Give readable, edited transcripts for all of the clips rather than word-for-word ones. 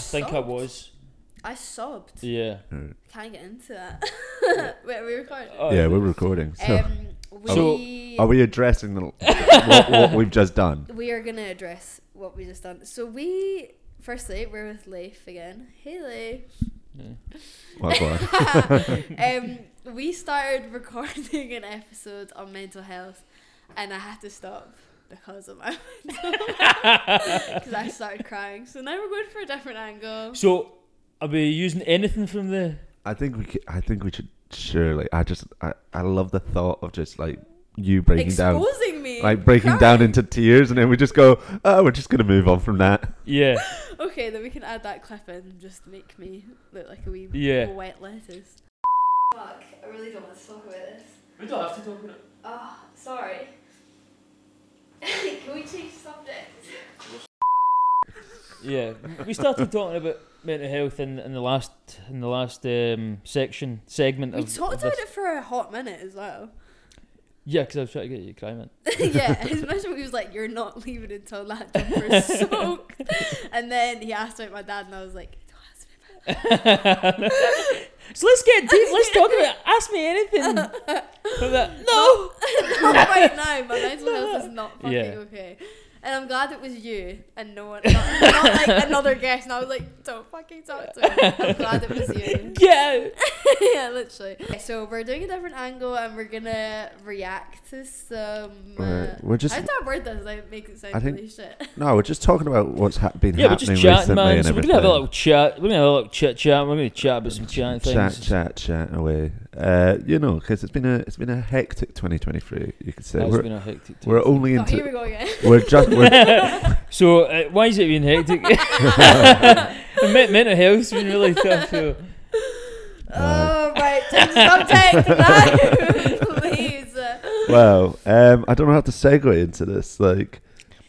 think I was. I sobbed. Yeah. Can't get into that. Wait, are we recording? Oh, yeah, we're recording. So, We are we addressing what we've just done? We are gonna address what we just done. So firstly, we're with Leif again. Hey, Leif. Well, we started recording an episode on mental health, and I had to stop because of my because I started crying. So now we're going for a different angle. So, are we using anything from the? I think we should surely. I love the thought of just like you breaking Exposing down, me, like breaking crying. down into tears, and then we just go, oh, we're just gonna move on from that. Yeah. Okay, then we can add that clip in just to make me look like a wee wet lettuce. Fuck, I really don't want to talk about this. We don't have to talk about it. Oh, sorry. Can we change subject? Yeah, we started talking about mental health in the last segment. We talked about it for a hot minute as well. Yeah, because I was trying to get you to cry, man. Yeah, his mission was like, "You're not leaving until that jumper is soaked." And then he asked about my dad, and I was like, "Don't ask me about it." So let's get deep. Let's talk about it. Ask me anything. About that. No, not right now. My mental health is not fucking okay. And I'm glad it was you and no one, not like another guest. And I was like, don't fucking talk to me. I'm glad it was you. Yeah. Yeah, literally. Okay, so we're doing a different angle and we're gonna react to some. We're just. How did that word does? Like, make it sound really shit. No, we're just talking about what's been we're happening just chatting, recently man. and So we're everything. gonna have a little chat. We're gonna have a little chat. We're gonna chat about some chatting things. Chat away. Because it's been a hectic 2023. You could say It's been a hectic. we're only into. Here we go again. So why is it being hectic? Mental health's been really tough. So. Oh right, change the subject now, please. Well, I don't know how to segue into this. Like,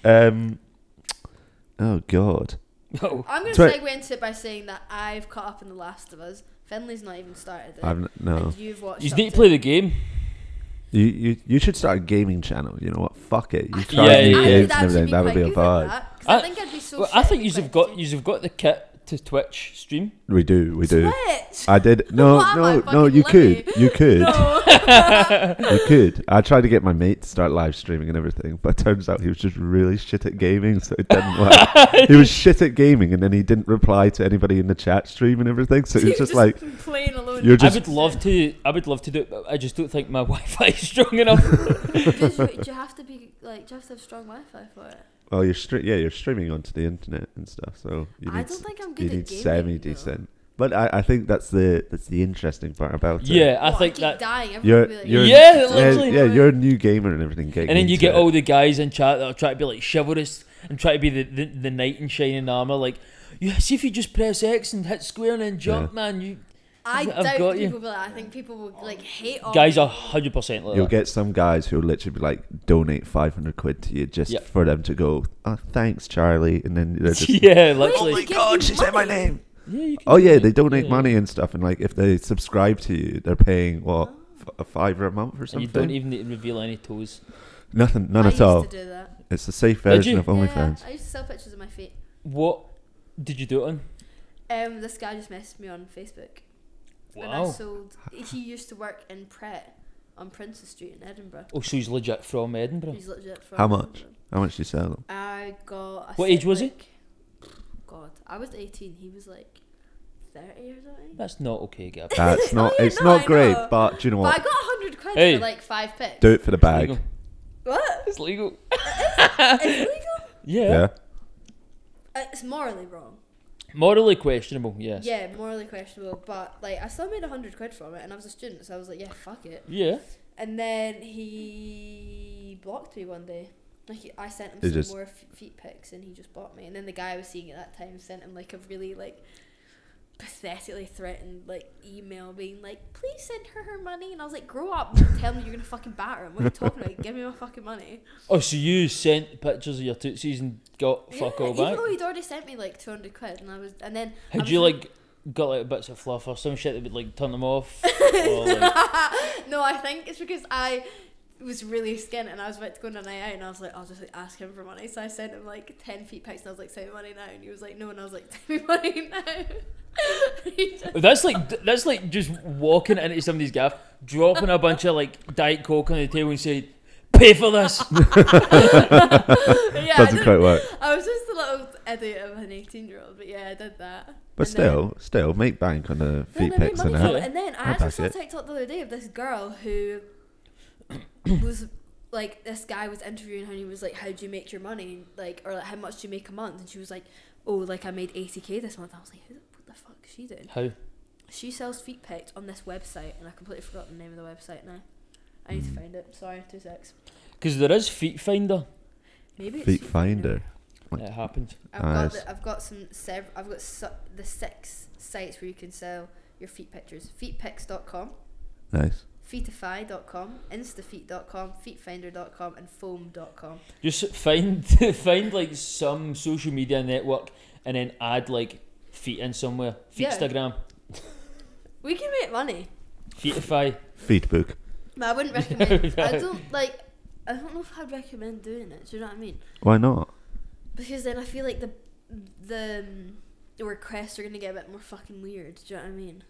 oh god. Oh. I'm going to segue into it by saying that I've caught up in The Last of Us. Finley's not even started it. No. And you've watched. You need to play the game. You should start a gaming channel. You know what? Fuck it. You Yeah, try new yeah. games and everything. That would be a vibe. I think I'd be so. I think you've got the kit to Twitch stream. We do. Twitch. I did. No. You could. No. You could. I tried to get my mate to start live streaming and everything, but turns out he was just really shit at gaming, so it didn't work. He was shit at gaming, and then he didn't reply to anybody in the chat stream and everything. So he was just like playing alone. You're just, I would love to do it, but I just don't think my Wi-Fi is strong enough. Do you have to have strong Wi-Fi for it? well, you're streaming onto the internet and stuff, so I don't think I'm good you at need gaming, semi-decent. But I think that's the interesting part about it. Yeah, I think keep that. dying. You're literally. you're a new gamer and everything. And then you get all the guys in chat that'll try to be like chivalrous and try to be the knight in shining armour. Like, see if you just press X and hit square and then jump, man. I I've doubt got people will. I think people will like hate all guys are 100% like You'll that. get some guys who'll literally be like, donate 500 quid to you just for them to go, oh, thanks, Charlie. And then they're just, yeah, literally. oh my god, she said my name. Yeah, you can Oh yeah, they donate money and stuff, and like if they subscribe to you, they're paying what a $5 a month or And something. you don't even need to reveal any toes. None at all. I used to do that. It's the safe version you? of OnlyFans. I used to sell pictures of my feet. What did you do it on? This guy just messaged me on Facebook. Wow. And I sold. He used to work in Pret on Princess Street in Edinburgh. Oh, so he's legit from Edinburgh. He's legit from How much? Edinburgh. How much do you sell them? I got. What age was he? God, I was 18. He was like 30 or something. That's not okay, Gab. That's not. yeah, It's no, not I great, know. but do you know But what? I got 100 quid Hey. for like 5 pics. Do it for the bag. Legal. What? It's legal. It's illegal? Yeah. It's morally wrong. Morally questionable, yes. Yeah, morally questionable. But like, I still made 100 quid from it, and I was a student, so I was like, yeah, fuck it. Yeah. And then he blocked me one day. Like, I sent him He some just- more feet pics, and he just blocked me. And then the guy I was seeing at that time sent him like a really like pathetically threatened like email being like, please send her money. And I was like, grow up and tell me you're gonna fucking batter him. What are you talking about? Give me my fucking money. Oh, so you sent pictures of your tootsies and got fuck all Even back? though he'd already sent me like 200 quid, and then Had you like got like bits of fluff or some shit that would like turn them off? Or, like, no, I think it's because I was really skint, and I was about to go on a night out, and I was like, I'll just like ask him for money. So I sent him like 10 feet pics, and I was like, send me money now, and he was like, no, and I was like, send me money now. That's like just walking into somebody's gaff, dropping a bunch of like Diet Coke on the table and saying, pay for this. Yeah, Doesn't quite work. I was just a little idiot of an 18-year-old, but yeah, I did that. But still, make bank on the feet I made pics money and from that. it. And then I I'll actually back saw a it. TikTok the other day of this girl who was like, this guy was interviewing her, and he was like, how do you make your money, like, or like, how much do you make a month? And she was like, oh, like I made 80k this month. I was like, what the fuck is she doing? How? She sells feet pics on this website, and I completely forgot the name of the website now. I need to find it. Sorry, 2 secs. Because there is Feet Finder. Maybe it's Feet finder. It happens. Nice. I've got the 6 sites where you can sell your feet pictures. Feetpics.com, Nice. Feetify.com, Instafeet.com, Feetfinder.com, and Foam.com. Just find like some social media network and then add like feet in somewhere. Yeah. Feetstagram. We can make money. Feetify. Feet book. But I wouldn't recommend. I don't know if I'd recommend doing it. Do you know what I mean? Why not? Because then I feel like the requests are gonna get a bit more fucking weird. Do you know what I mean?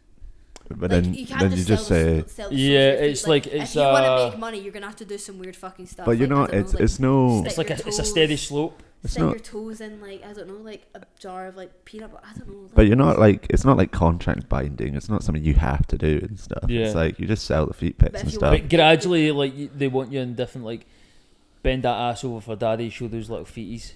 But Like, then you can't you just say. sell the Yeah, social feet. it's like it's if you want to make money, you're gonna have to do some weird fucking stuff. But you like, know, I don't it's like, it's no. it's stick like your it's a steady toes- slope. It's stick not. your toes in like, I don't know, like a jar of like peanut butter. I don't know. Like, But you're not like, it's not like contract binding. It's not something you have to do and stuff. Yeah. It's like you just sell the feet pics But and if you stuff. want- But gradually, like they want you in different like bend that ass over for daddy, show those little feeties.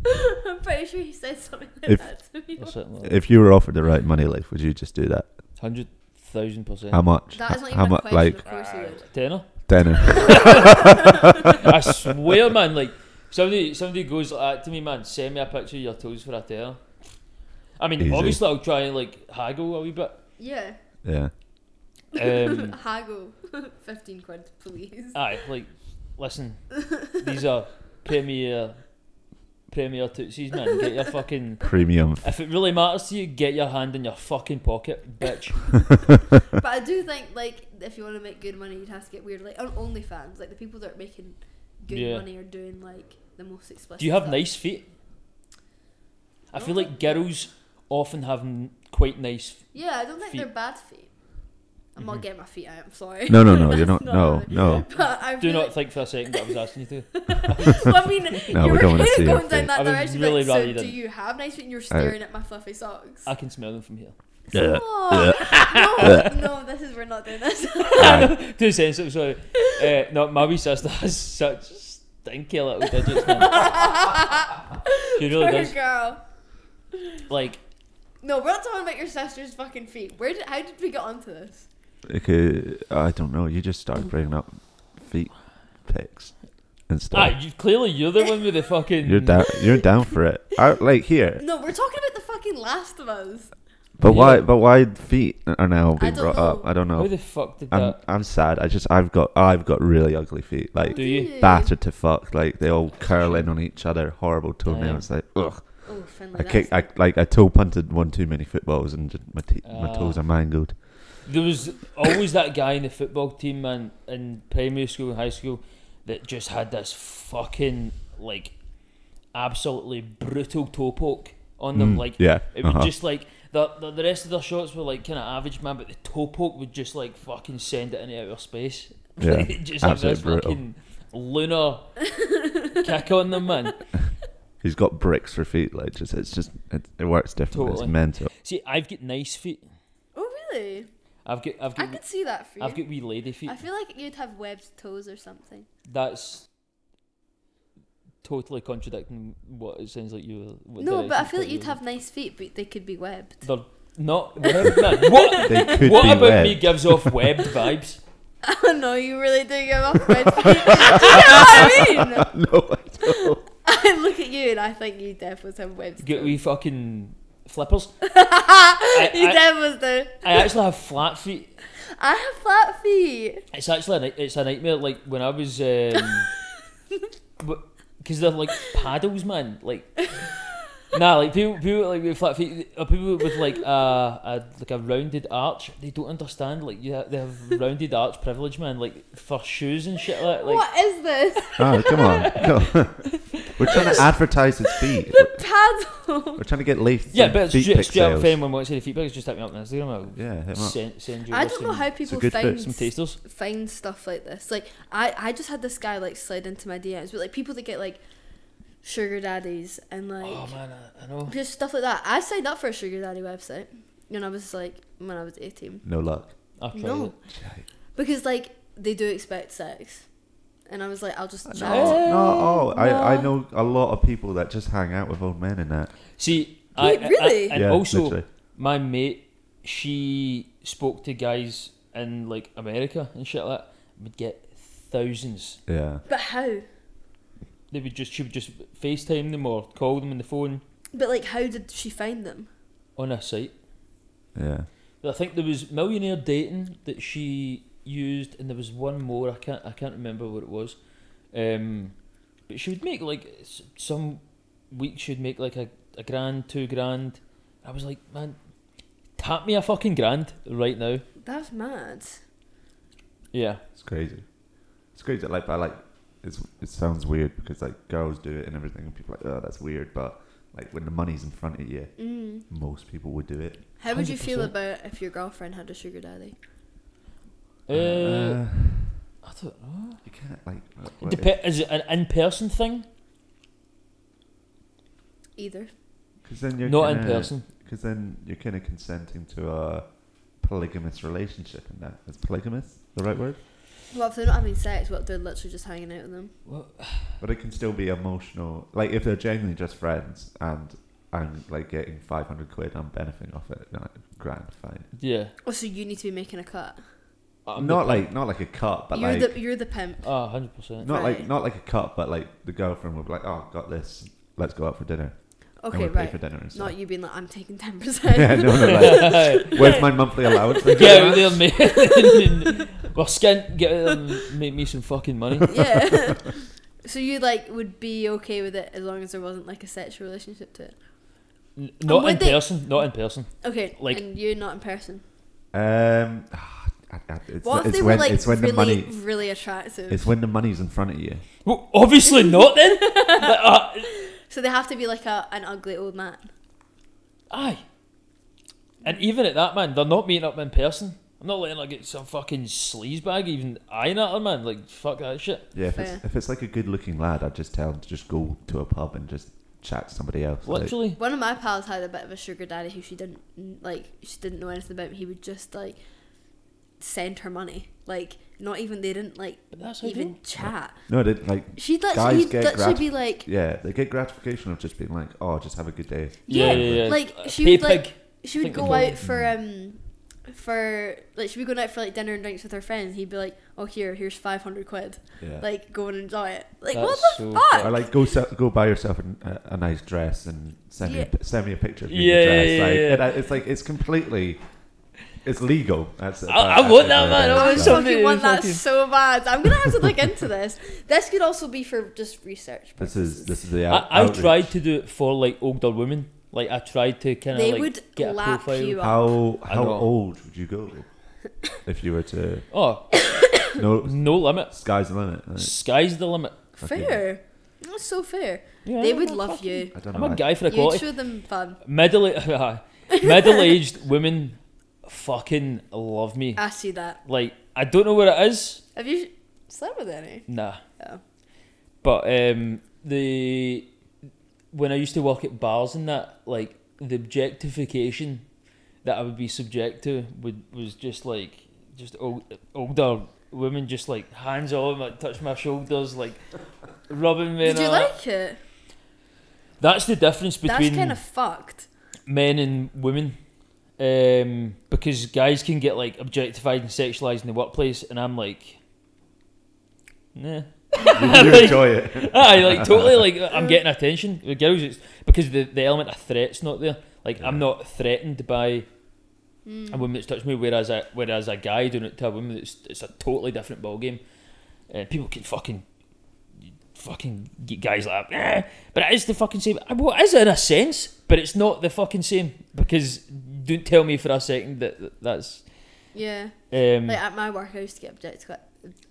I'm pretty sure he said something like If- that to me. Or something like If you were offered the right money, Leif, would you just do that? 100,000%. How much? That is not How even a much? question. Like Of course he would. Tenner. tenner. I swear, man. Like somebody goes like that to me, man. Send me a picture of your toes for a tenner. I mean, Easy. obviously, I'll try and like haggle a wee bit. Yeah. Yeah. Haggle. 15 quid, please. Aye, like, listen, these are premier tootsies, man. Get your fucking. Premium. If it really matters to you, get your hand in your fucking pocket, bitch. But I do think, like, if you want to make good money, you'd have to get weird. Like, on OnlyFans, like, the people that are making good Yeah. money are doing, like, the most explicit Do you have stuff. nice feet? I don't feel like think- girls often have quite nice. Yeah, I don't think feet. they're bad feet. I'm not getting my feet out, I'm sorry. No, you're not. That's No, right. no. But I Do feel not like, think for a second that I was asking you to. well, I mean, No, you we were don't wanna kind see of your going down feet. that I would direction. really Like, rather so you do didn't. you have nice feet? And you're staring at my fluffy socks. I can smell them from here. Yeah. No, we're not doing this. Too sensitive, sorry. No, my wee sister has such stinky little digits, man. She really Poor does. girl. Like, No, we're not talking about your sister's fucking feet. How did we get onto this? Okay, I don't know. You just started bringing up feet pics and stuff. clearly you're the one with the fucking. You're down. You're down for it. Like here. No, we're talking about the fucking Last of Us. But Yeah. why? But why feet are now being I don't brought up? know. I don't How know. the fuck did I'm that? I'm sad. I've got really ugly feet. Like Do you? battered to fuck. Like they all curl in on each other. Horrible toenails. Like ugh. Oh, Finlay, I kick. I toe punted one too many footballs and just my toes are mangled. There was always that guy in the football team, man, in primary school and high school that just had this fucking, like, absolutely brutal toe poke on them. Like, yeah. it would just, like, the rest of their shots were, like, kind of average, man, but the toe poke would just, like, fucking send it into outer space. Yeah, It just have this absolutely brutal. fucking lunar kick on them, man. He's got bricks for feet. Like it works differently. Totally. It's mental. See, I've got nice feet. Oh, really? I've got I could see that for you. I've got wee lady feet. I feel like you'd have webbed toes or something. That's totally contradicting what it sounds like you were. No, but I feel like you'd have nice feet, but they could be webbed. They're not webbed, man. What? They could What be about webbed. me gives off webbed vibes? Oh no, you really do give off webbed feet. Do you know what I mean? No, I don't. I look at you and I think you definitely have webbed Get toes. wee fucking flippers. You I- definitely do. I actually have flat feet. I have flat feet. It's actually it's a nightmare. Like when I was, because they're like paddles, man. Like Nah, like people like with flat feet, or people with like a rounded arch. They don't understand. Like they have rounded arch privilege, man. Like for shoes and shit like that. Like, what is this? Oh, come on. We're trying to advertise his feet. The paddle. We're trying to get Leif yeah, but feet pic straight up, if sales. anyone wants to see the feet pics, just hit me up on Instagram. I'll Yeah, hit 'em up. send you. I don't know how people good find fit. some tasters. find stuff like this. Like I just had this guy like slide into my DMs, but like people that get like sugar daddies and like Oh man, I know. just stuff like that. I signed up for a sugar daddy website when I was 18. No luck. I've tried No, it. because like they do expect sex, and I was like, I'll just No, chat. no. I No. know a lot of people that just hang out with old men and that. See, Wait, really? and Yeah, also literally. my mate, she spoke to guys in like America and shit like that. Would get thousands. Yeah. But how? She would just FaceTime them or call them on the phone But like, how did she find them? on a site. Yeah. I think there was Millionaire Dating that she used, and there was one more. I can't remember what it was. But she would make like some weeks she'd make like a grand, $2,000. I was like, man, tap me a fucking grand right now. That's mad. Yeah. It's crazy. It's crazy. Like, I like. It sounds weird because like girls do it and everything, and people are like, oh, that's weird. But like when the money's in front of you, most people would do it. How would you feel 100%. about if your girlfriend had a sugar daddy? I don't know. You can't like. Is it an in-person thing? Either. Because then you're Not in person. Because then you're kind of consenting to a polygamous relationship, and that is polygamous the right word? Well, if they're not having sex, what if they're literally just hanging out with them? What? But it can still be emotional. Like if they're genuinely just friends, and I'm like getting 500 quid, I'm benefiting off it. No, grand, fine. Yeah. Oh, so you need to be making a cut. Not like a cut, but You're the pimp. 100%. not Right. like a cut, but like the girlfriend would be like, oh, got this. Let's go out for dinner. Okay, and we'll right. pay for dinner and stuff. Not you being like, I'm taking 10%. Yeah, no, like, where's my monthly allowance? Get out there, mate. Well, skint, get out there and make me some fucking money. Yeah. So you like would be okay with it as long as there wasn't like a sexual relationship to it. Not would in they- person. Not in person. Okay, Like- and you not in person. It's, What if they it's were when like it's when really, the money really attractive? it's when the money's in front of you. Well, obviously not then. Like, So they have to be like an ugly old man. aye. And even at that, man, they're not meeting up in person. I'm not letting her get some fucking sleazebag even eyeing at her, man. Like, fuck that shit. Yeah, Fair. if it's like a good-looking lad, I'd just tell him to just go to a pub and just chat to somebody else. Like, Literally. One of my pals had a bit of a sugar daddy who she didn't know anything about. He would just like send her money, like not even they didn't like But that's even ideal. chat. no, they like She'd Guys literally, he'd get literally be like, yeah, they get gratification of just being like, oh, just have a good day. Yeah. like A she pay would like pig. she would think go they out for like she'd be going out for like dinner and drinks with her friends. He'd be like, oh here's 500 quid, Yeah. like go and enjoy it. Like That's what the so fuck? Or like go buy yourself a nice dress and send Yeah. me a picture of you Yeah, in the dress. yeah, like yeah. It's like it's completely it's legal. That's I want that, man. I I want just something- fucking want that fucking- so bad. I'm gonna have to look into this. This could also be for just research This purposes. is the I outreach. tried to do it for like older women. Like I tried to kind of They like would get a lap profile. you up. How know. old would you go if you were to Oh, no no limit. sky's the limit? Like, Sky's the limit. Fair. That's so fair. Yeah, They would I'm love fucking- you. I don't I'm know. a guy for You'd equality. show them fun. Middle-aged women fucking love me. I see that. Like I don't know what it is. Have you slept with any? Nah. Oh. But when I used to work at bars and that, like the objectification that I would be subject to was just like older women just like hands on, like touch my shoulders, like rubbing me. Did and you all that. like it? That's the difference That's between kind of fucked. men and women. Because guys can get like objectified and sexualized in the workplace, and I'm like, nah. you enjoy it. Aye, like totally, like I'm getting attention. With girls, it's because the element of threat's not there. Like I'm not threatened by a woman that's touched me, whereas a guy doing it to a woman, it's a totally different ball game. People can fucking fucking guys like that. But it is the fucking same. Well, it is in a sense, but it's not the fucking same, because don't tell me for a second that's... Yeah. Like at my work, I used to get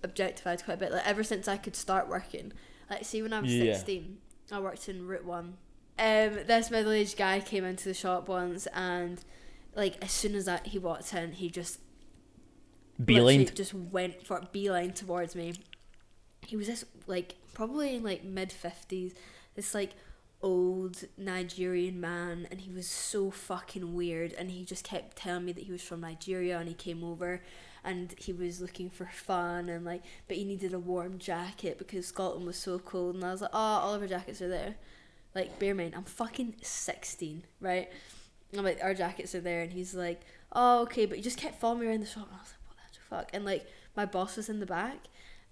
objectified quite a bit. Like ever since I could start working. Like see, when I was 16, I worked in Route 1. This middle-aged guy came into the shop once, and like as soon as he walked in, he just went for a beeline towards me. He was this like probably in like mid-50s, this like old Nigerian man, and he was so fucking weird, and he just kept telling me that he was from Nigeria and he came over and he was looking for fun, and like, but he needed a warm jacket because Scotland was so cold. And I was like, oh, all of our jackets are there. Like, bear in mind, I'm fucking 16, right? And I'm like, our jackets are there, and he's like, oh, okay, but he just kept following me around the shop, and I was like, what the fuck? And like, my boss was in the back,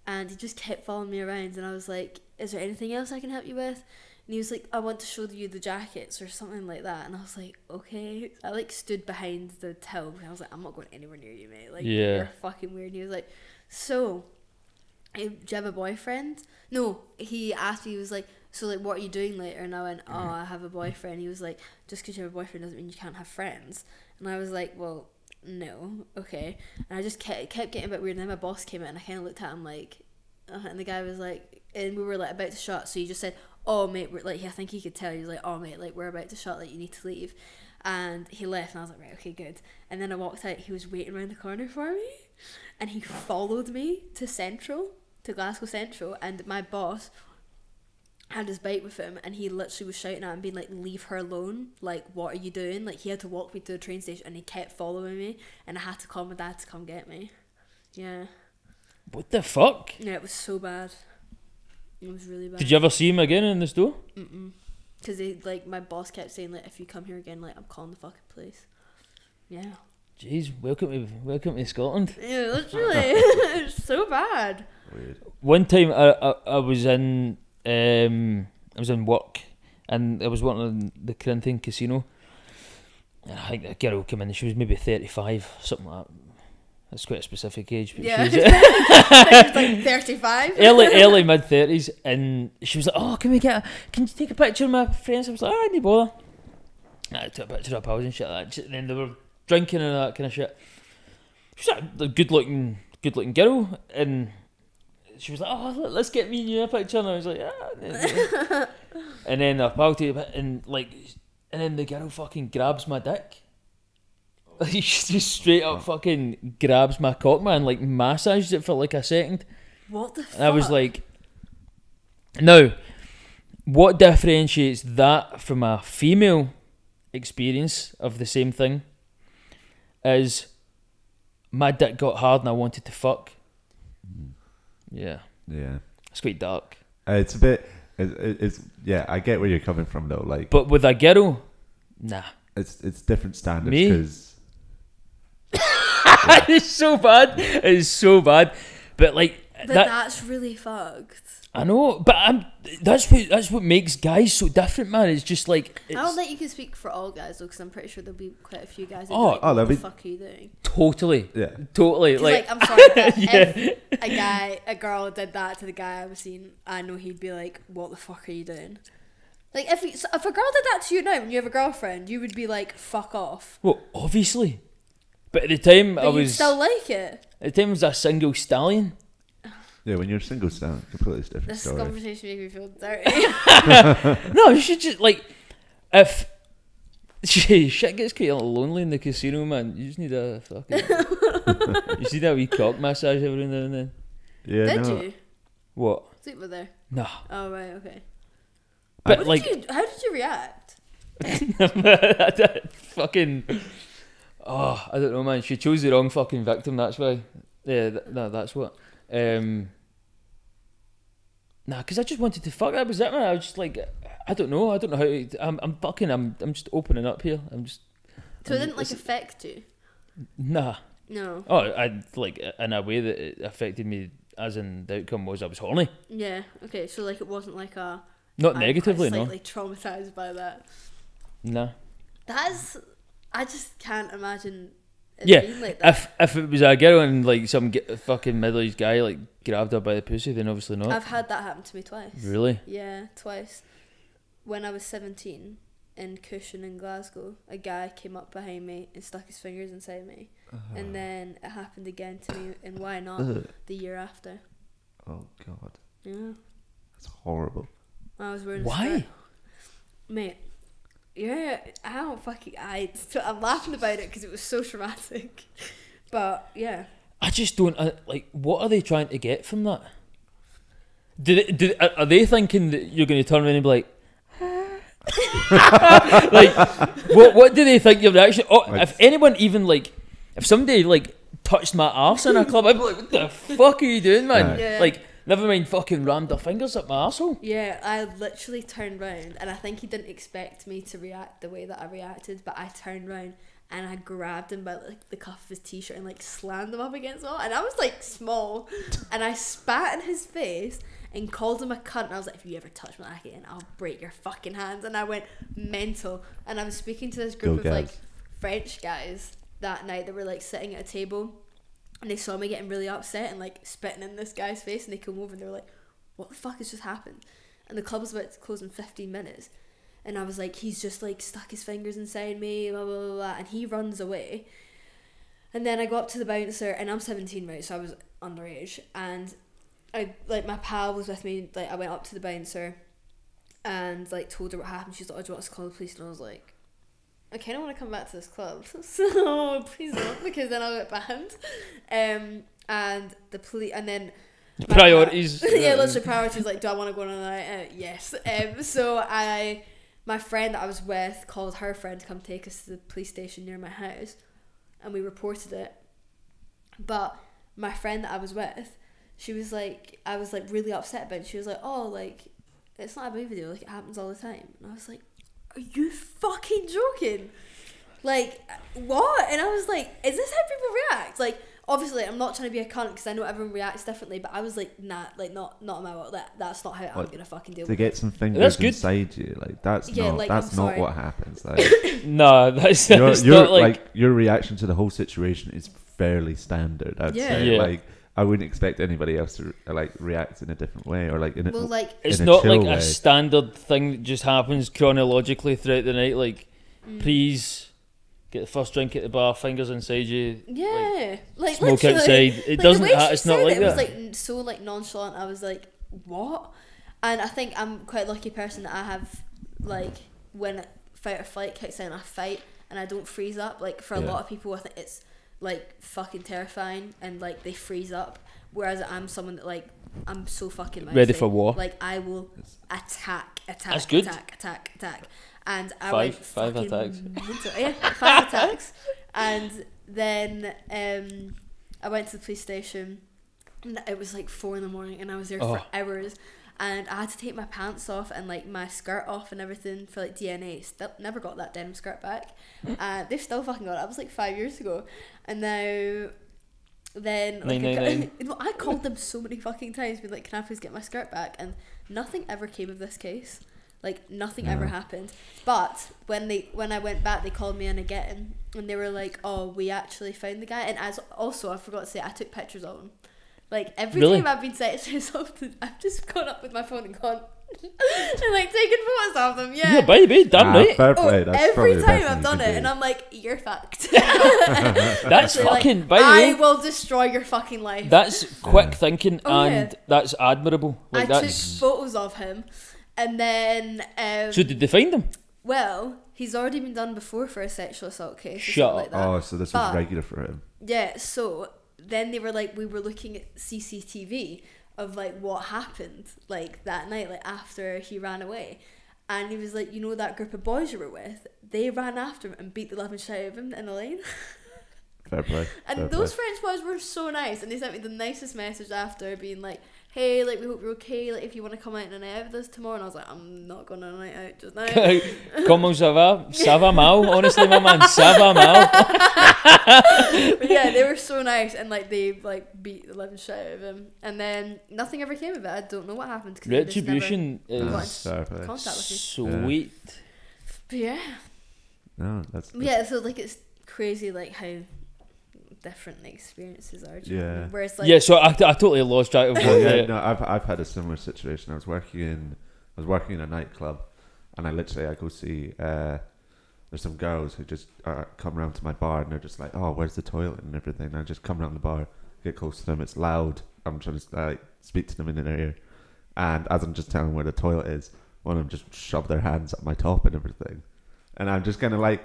and he just kept following me around, and I was like, is there anything else I can help you with? And he was like, I want to show you the jackets or something like that. And I was like, okay. I like stood behind the till, and I was like, I'm not going anywhere near you, mate. Like, you're fucking weird. And he was like, so, do you have a boyfriend? No, he asked me, he was like, so like, what are you doing later? And I went, oh, I have a boyfriend. He was like, just because you have a boyfriend doesn't mean you can't have friends. And I was like, well, no, okay. And I just kept getting a bit weird. And then my boss came in, and I kind of looked at him like, and the guy was like, and we were like about to shut, so he just said, oh mate, we're, like, I think he could tell. He was like, oh mate, like, we're about to shut, like, you need to leave. And he left, and I was like, right, okay, good. And then I walked out, he was waiting around the corner for me, and he followed me to Glasgow Central, and my boss had his bike with him, and he literally was shouting at him, being like, leave her alone, like, what are you doing? Like, he had to walk me to the train station, and he kept following me, and I had to call my dad to come get me. Yeah. What the fuck? Yeah, it was so bad. It was really bad. Did you ever see him again in the store? Because like, my boss kept saying, like, if you come here again, like, I'm calling the fucking police. Yeah. Jeez, welcome to Scotland. Yeah, literally. It's so bad. Weird. One time I was in work, and I was working in the Corinthian casino, and I think a girl came in, she was maybe 35, something like that. That's quite a specific age. But yeah, she was, she was like 35. early mid-30s, and she was like, oh, can you take a picture of my friends? I was like, oh, no bother. I took a picture of pals and shit like that, and then they were drinking and that kind of shit. She was like a good looking girl, and she was like, oh, let's get me and you a picture. And I was like, yeah. And then our pal took a bit, and then the girl fucking grabs my dick. He just straight up fucking grabs my cock, man, like massaged it for like a second. What the fuck? And I was like, now, what differentiates that from a female experience of the same thing is my dick got hard and I wanted to fuck. Yeah. Yeah. It's quite dark. It's a bit. It's yeah. I get where you're coming from though. Like, but with a girl, nah. It's different standards. Me? Because it's so bad. It's so bad. But like, but that's really fucked. I know, but that's what makes guys so different, man. It's just like, I don't think you can speak for all guys though, because I'm pretty sure there'll be quite a few guys that Oh, like, what the fuck are you doing? Totally. Yeah. Totally. Like I'm sorry, but if a girl did that to the guy I was seeing, I know he'd be like, what the fuck are you doing? Like, if a girl did that to you now when you have a girlfriend, you would be like, fuck off. Well, obviously. But at the time, But you'd still like it. At the time, I was a single stallion. yeah, when you're single, it's a completely different This story. conversation makes me feel dirty. No, you should just, like, if shit gets quite lonely in the casino, man, you just need a fucking... you just need a wee cock massage every now and then. Yeah, Did no. you? What? Sleep with her? Nah. Oh, right, okay. But, How like... did you react? Fucking... Oh, I don't know, man. She chose the wrong fucking victim, that's why. Yeah, that's what. Nah, because I just wanted to fuck. That was it, man. I was just like, I don't know how to... I'm just opening up here. So it didn't, like, affect you? Nah. No. Oh, I like, in a way that it affected me, as in the outcome was I was horny. Yeah, okay. So, like, it wasn't like a... Not negatively, I'm no. slightly traumatised by that. Nah. That is... I just can't imagine It's Yeah, been like that. if it was a girl and like some fucking middle-aged guy like grabbed her by the pussy, then obviously not. I've had that happen to me twice. Really? Yeah, twice. When I was 17 in Cushion in Glasgow, a guy came up behind me and stuck his fingers inside me. And then it happened again to me in Why Not the year after. Oh God, Yeah. that's horrible. I was wearing a Why? skirt. Mate, yeah, I don't fucking... I'm laughing about it because it was so traumatic. But, yeah. I just don't like. What are they trying to get from that? Are they thinking that you're going to turn around and be like, like, what do they think your reaction? Oh, Like- if anyone even like, if somebody like touched my arse in a club, I'd be like, what the fuck are you doing, man? Yeah. Like, never mind fucking rammed their fingers up my arsehole. Yeah, I literally turned round and I think he didn't expect me to react the way that I reacted, but I turned round and I grabbed him by like the cuff of his t-shirt and like slammed him up against the wall, and I was like small and I spat in his face and called him a cunt, and I was like, if you ever touch me like again, I'll break your fucking hands. And I went mental, and I was speaking to this group of like French guys that night that were like sitting at a table, and they saw me getting really upset and like spitting in this guy's face, and they come over and they were like, what the fuck has just happened? And the club was about to close in 15 minutes, and I was like, he's just like stuck his fingers inside me, blah blah blah, blah. And he runs away. And then I go up to the bouncer, and I'm 17, right, so I was underage, and I like my pal was with me. Like I went up to the bouncer and like told her what happened. She's like, "Oh, do you want us to call the police?" And I was like, "I kind of want to come back to this club, so please don't, because then I'll get banned." And the police, and then my Priorities. yeah, literally priorities. Like, do I want to go on a night out? Yes. So my friend that I was with called her friend to come take us to the police station near my house, and we reported it. But my friend that I was with, she was like, I was like really upset about it. She was like, oh, like, it's not a big deal, like it happens all the time. And I was like, are you fucking joking? Like, what? And I was like, is this how people react? Like, obviously I'm not trying to be a cunt because I know everyone reacts differently, but I was like, nah, like not in my world. That's not how I'm gonna fucking deal To with get it. some fingers That's good. inside you, like that's Yeah, not like, that's I'm not sorry. what happens. Like, No, that's your it's not like your reaction to the whole situation is fairly standard. I'd Yeah. say. Yeah. Like, I wouldn't expect anybody else to like react in a different way or like in a, Well, like, it's in a not chill like way. a standard thing that just happens chronologically throughout the night. Like, please get the first drink at the bar, fingers inside you. yeah, like Smoke literally, outside. It like, doesn't. the way she It's not said like it, that. It was like so like nonchalant. I was like, what? And I think I'm quite a lucky person that I have like when fight or flight kicks in, I fight and I don't freeze up. Like for a lot of people, I think it's like fucking terrifying and like they freeze up. Whereas I'm someone that like I'm so fucking mouthy. Ready for war. Like I will attack, That's good. attack. And I Five went fucking attacks. mental. Yeah, 5 attacks. And then I went to the police station and it was like 4 in the morning and I was there for hours, and I had to take my pants off and like my skirt off and everything for like DNA. Still never got that denim skirt back. They've still fucking got it. That was like 5 years ago. And now then like I called them so many fucking times, being like, can I please get my skirt back? And nothing ever came of this case. Like nothing ever happened. But when I went back, they called me in again and they were like, oh, we actually found the guy. And as also I forgot to say, I took pictures of him. Like every time I've been sexually assaulted, I've just gone up with my phone and gone and like taken photos of them. Yeah, baby, damn right. Fair play. That's every probably the time best I've thing done you it, can and do. I'm like, you're fucked. That's Actually, fucking. like, By the I way, will destroy your fucking life. that's quick thinking Oh, and yeah. that's admirable. Like I that's. took photos of him, and then So did they find him? well, he's already been done before for a sexual assault case. Or Shut something like that. Oh, so this But- was regular for him. Yeah, so then they were like, we were looking at CCTV of like what happened like that night, like after he ran away. And he was like, you know that group of boys you were with? They ran after him and beat the living shit out of him in the lane. Fair play. And fair those play. French boys were so nice, and they sent me the nicest message after, being like, hey, like we hope you're okay, like if you want to come out on a night out with us tomorrow. And I was like, I'm not going on a night out just now. Comment ça va? Ça va mal, honestly, my man. Ça va mal. But yeah, they were so nice, and like they like beat the living shit out of him, and then nothing ever came of it. I don't know what happened. 'Cause they just never Retribution got is Fair play. in contact with me. sweet. But yeah, No, that's yeah. So like it's crazy, like how different experiences are. Do you know what I Yeah. mean? Where it's like, Yeah, so I totally lost track of what. Yeah, no, I've had a similar situation. I was working in a nightclub, and I go see. There's some girls who just come around to my bar, and they're just like, "Oh, where's the toilet and everything?" And I just come around the bar, get close to them. It's loud. I'm trying to speak to them in their ear, and as I'm just telling them where the toilet is, one of them just shoved their hands up my top and everything, and I'm just kind of like,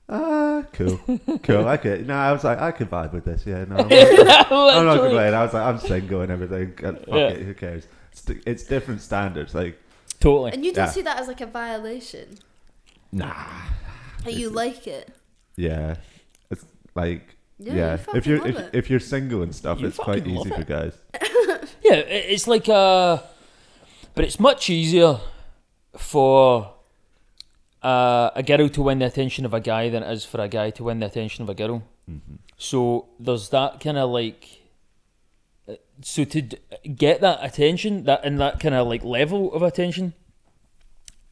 cool. I could. No, I was like, I could vibe with this. Yeah, no, I'm not complaining. I was like, I'm single and everything. And fuck it, who cares? It's different standards, like Totally. and you didn't see that as like a violation. nah. And you like it. Yeah, it's like Yeah, you if fucking love it. if you're single and stuff, You it's quite fucking easy love for it. guys. Yeah, it's like but it's much easier for a girl to win the attention of a guy than it is for a guy to win the attention of a girl. Mm-hmm. So there's that kind of like, so to get that attention, that in that kind of like level of attention,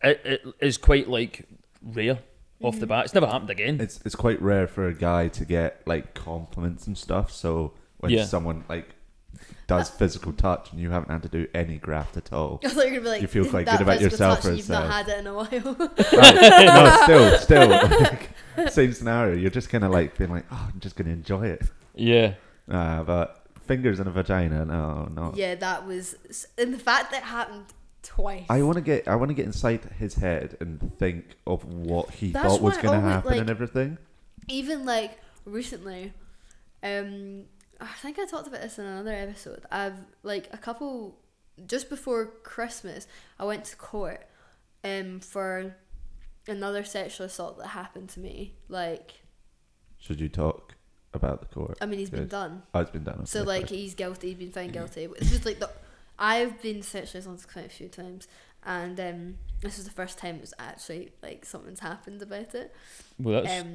it is quite like rare off the bat. It's never happened again. It's quite rare for a guy to get like compliments and stuff. So when someone like does physical touch and you haven't had to do any graft at all, I thought you were gonna be like, you feel quite that good about physical yourself touch, for you've not yourself. had it in a while. Right. No, still, like, same scenario. You're just kind of like being like, oh, I'm just gonna enjoy it. Yeah. But fingers in a vagina, no. Yeah, that was, and the fact that happened twice. I want to get inside his head and think of what he That's thought was why I going to always, happen like, and everything. Even like recently, I think I talked about this in another episode. I've like a couple just before Christmas, I went to court for another sexual assault that happened to me. Like, should you talk about the court? I mean, he's been done. Oh, it's been done. So okay, like fine. he's guilty. He's been found guilty. It's just like I've been sexually assaulted quite a few times, and this was the first time it was actually like something's happened about it. Well, that's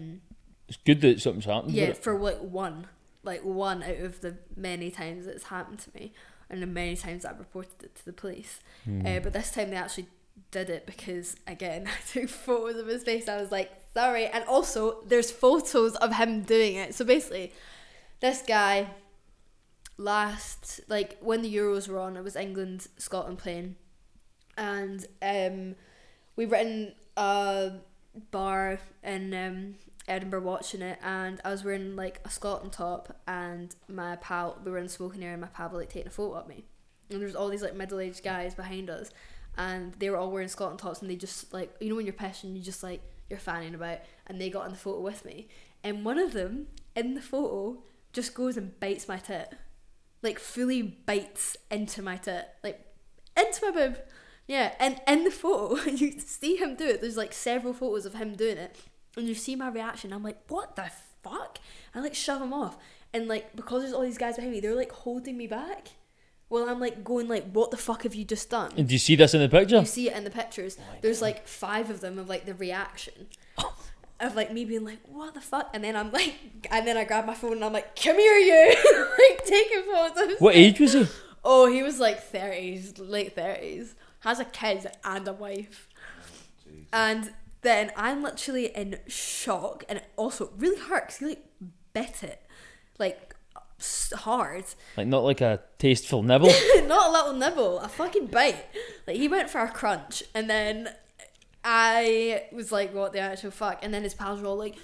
it's good that something's happened. Yeah, but for one out of the many times it's happened to me, and the many times I've reported it to the police. But this time they actually did it because, again, I took photos of his face. I was like, sorry. And also, there's photos of him doing it. So basically, this guy, when the Euros were on, it was England, Scotland playing. And we were in a bar in Edinburgh watching it, and I was wearing like a Scotland top, and my pal, we were in the smoking area, and my pal was like taking a photo of me. And there was all these like middle-aged guys behind us, and they were all wearing Scotland tops, and they just like, you know when you're pissing, you just like, you're fanning about, and they got in the photo with me, and one of them in the photo just goes and bites my tit, like fully bites into my tit, like into my boob. Yeah, and in the photo you see him do it. There's like several photos of him doing it, and you see my reaction. I'm like, what the fuck? I like shove him off, and like because there's all these guys behind me, they're like holding me back. Well, I'm like going like, what the fuck have you just done? and do you see this in the picture? You see it in the pictures. There's like 5 of them of like the reaction of like me being like, what the fuck? And then I'm like, and then I grab my phone and I'm like, come here, you, like taking photos. What age was he? Oh, he was like 30s, late 30s. Has a kid and a wife. Jesus. And then I'm literally in shock, and it also really hurt because he like bit it like hard. Like not like a tasteful nibble. Not a little nibble, a fucking bite. Like he went for a crunch, and then I was like, what the actual fuck? And then his pals were all like,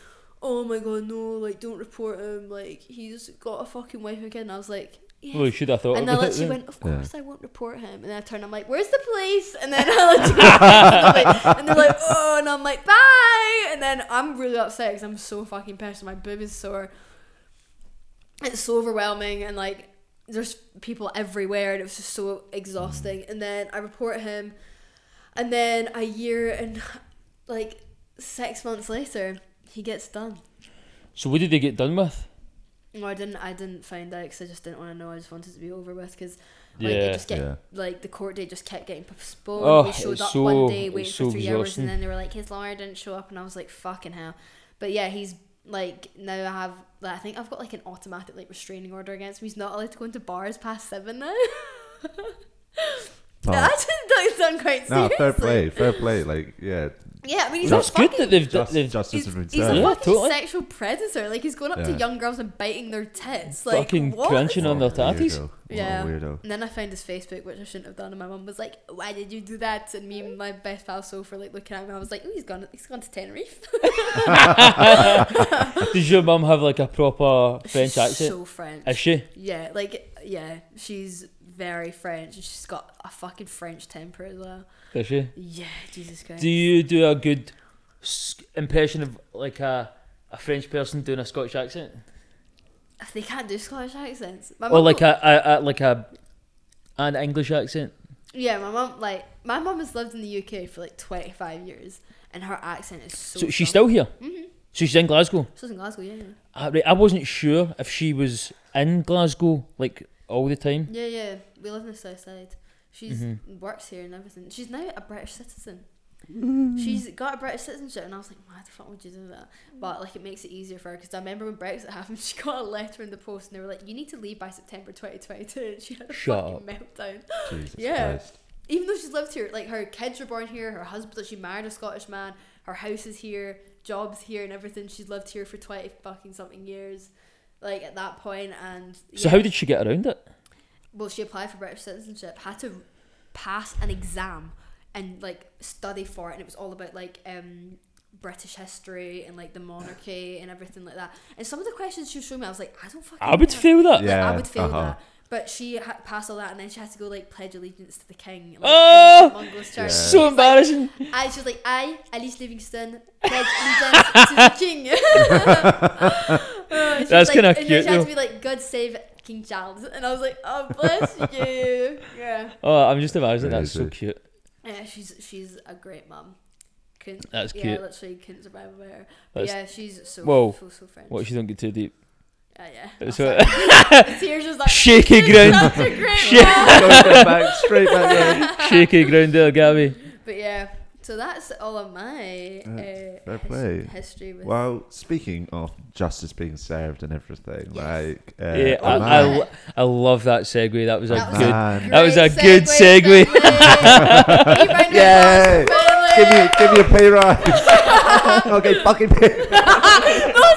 oh my god, no, like don't report him, like he's got a fucking wife and kid. And I was like, yes. Well, you should have thought And of I it literally then. went, of course I won't report him. And then I turned, I'm like, where's the police? And then I literally and they're like, oh, and I'm like, bye. And then I'm really upset because I'm so fucking pissed. My boob is sore. It's so overwhelming, and like there's people everywhere, and it was just so exhausting. And then I report him, and then a year and like 6 months later, he gets done. So what did they get done with? No, I didn't find out because I just didn't want to know. I just wanted to be over with because like Yeah. it just like the court date just kept getting postponed. Oh, We showed it's up so- one day, it's waiting so for 3 hours, exhausting. and then they were like, his lawyer didn't show up, and I was like, fucking hell. But yeah, he's like, now I have, like, I think I've got like an automatic like restraining order against him. He's not allowed to go into bars past 7 now. Oh. That just does sound quite No, seriously. fair play. Like, yeah, Yeah, I mean, he's That's a good fucking, that they've Justice he's, has been he's a served. Yeah, fucking totally. sexual predator. Like, he's going up to Yeah. young girls and biting their tits. Like, fucking what? crunching on their tatties. Weirdo. What Yeah. a weirdo. And then I found his Facebook, which I shouldn't have done, and my mum was like, "Why did you do that?" And me and my best pal Sophie were like looking at him. I was like, "Oh, he's gone to Tenerife." Does your mum have like a proper French She's accent? so French. Is she? Yeah, like, yeah, she's very French, and she's got a fucking French temper as well. Does she? Yeah, Jesus Christ. Do you do a good impression of like a French person doing a Scottish accent? They can't do Scottish accents. My Or mum like will- an English accent? Yeah, my mum has lived in the UK for like 25 years, and her accent is so. So she's strong. still here? Mhm. So she's in Glasgow? She was in Glasgow, yeah. Right, I wasn't sure if she was in Glasgow like all the time. Yeah, yeah. We live in the south side. She's Mm-hmm. works here and everything. She's now a British citizen. She's got a British citizenship, and I was like, why the fuck would you do that? But like, it makes it easier for her, because I remember when Brexit happened, she got a letter in the post, and they were like, you need to leave by September 2022, and she had a Shut fucking up. meltdown. Jesus Yeah. Christ. Even though she's lived here, like, her kids were born here, her husband, she married a Scottish man, her house is here, jobs here and everything. She's lived here for 20 fucking something years, like, at that point. And So how did she get around it? well, she applied for British citizenship, had to pass an exam and like study for it, and it was all about like British history and like the monarchy and everything like that. And some of the questions she was showing me, I was like, I don't fucking I would know. feel that. Like, Yeah, I would fail uh-huh. that. But she passed all that, and then she had to go like pledge allegiance to the king. Like, Oh! in St. Mungo's church. Yeah. So embarrassing. She was like, I, Alice Livingston, pledge allegiance to the king. She That's was kinda like, and then cute, she had though. to be like, God save King Charles. And I was like, oh, bless you. Yeah. Oh, I'm just imagining. That's so Crazy. cute. Yeah, she's a great mum. Couldn't, That's yeah, cute. literally couldn't survive without her. But That's- yeah, she's so Whoa. so French. What if you don't get too deep? Yeah. So- The tears just like Shaky she's ground. such a great Shake- mum. Straight back there. Shaky ground there, Gabby. But yeah, so that's all of my fair play. history with. Well, speaking of justice being served and everything, Yes. like, Yeah, Oh, man, I love that segue. That was a That was good. man. That was a Great good segue. Finley. Yay! Finley. Give me a pay rise. Okay, fucking pay. No,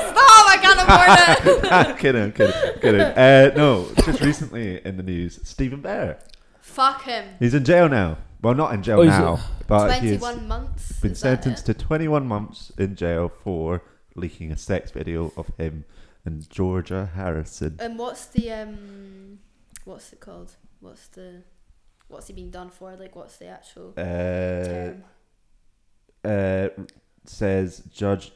stop! I can't afford it. kidding. No, just recently in the news, Stephen Bear. Fuck him. He's in jail now. Well, not in jail Oh, is now, but he's 21 months. been is that sentenced it? to 21 months in jail for leaking a sex video of him and Georgia Harrison. And what's the what's it called? What's he being done for? Like, what's the actual term? Says judge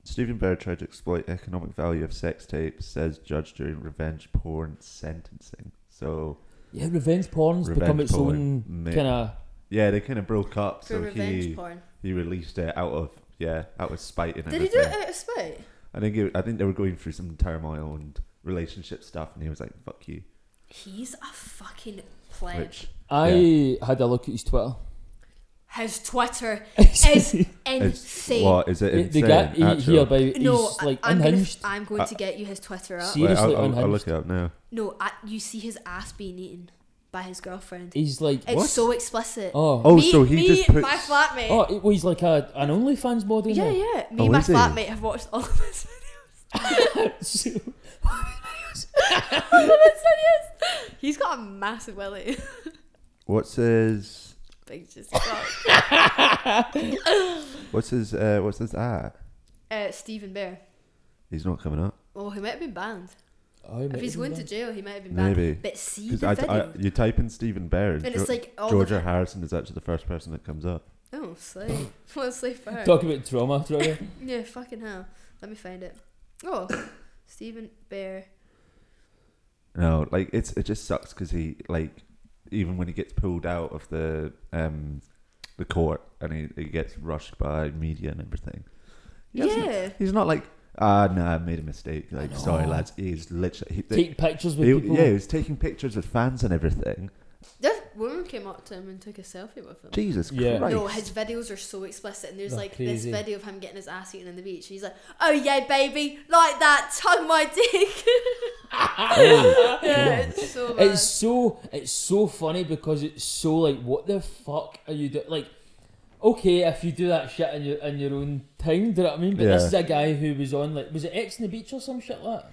Stephen Bear tried to exploit economic value of sex tapes, says judge during revenge porn sentencing. So Yeah, revenge porn's become Revenge its porn, own mate. kind of. yeah, they kind of broke up. For So revenge porn. he released it out of spite and Did he everything. do it out of spite? I think they were going through some turmoil and relationship stuff, and he was like, "Fuck you." He's a fucking pleb. Which I had a look at his Twitter. His Twitter is is insane. what is it? The Insane, guy actual? hereby No, he's like I'm unhinged. going to get you his Twitter up. See? Wait, seriously I'll unhinged. look it up now. No, you see his ass being eaten by his girlfriend. He's like It's What? so explicit. oh So he just puts. my flatmate. well, he's like an OnlyFans model. yeah, now. yeah. Me Oh, and my is he? flatmate have watched all of his So- videos. He's got a massive willy. What's his? Big just got. What's his at? Stephen Bear. He's not coming up. Oh, he might have been banned. Oh, he might If he's have going been to jail, he might have been banned. Maybe. But see Because the video. you type in Stephen Bear and, And it's like all Georgia the- Harrison is actually the first person that comes up. Oh, slay. What a slay for her. Talk about trauma. Yeah, fucking hell. Let me find it. Oh, Stephen Bear. No, like it just sucks because he even when he gets pulled out of the court and he gets rushed by media and everything. Yeah. He's not like nah, I made a mistake. Like sorry lads, he's literally Take pictures with people. he was taking pictures with fans and everything. This woman came up to him and took a selfie with him. Jesus Yeah. Christ. No, his videos are so explicit, and there's They're like crazy. this video of him getting his ass eaten on the beach, and he's like, "Oh yeah, baby, like that, tug my dick." Oh, Yeah, it's so bad. It's so funny because it's so like, what the fuck are you doing? Like, okay, if you do that shit in your own time, do you know what I mean? But this Yeah. is a guy who was on, like, was it X on the Beach or some shit like that?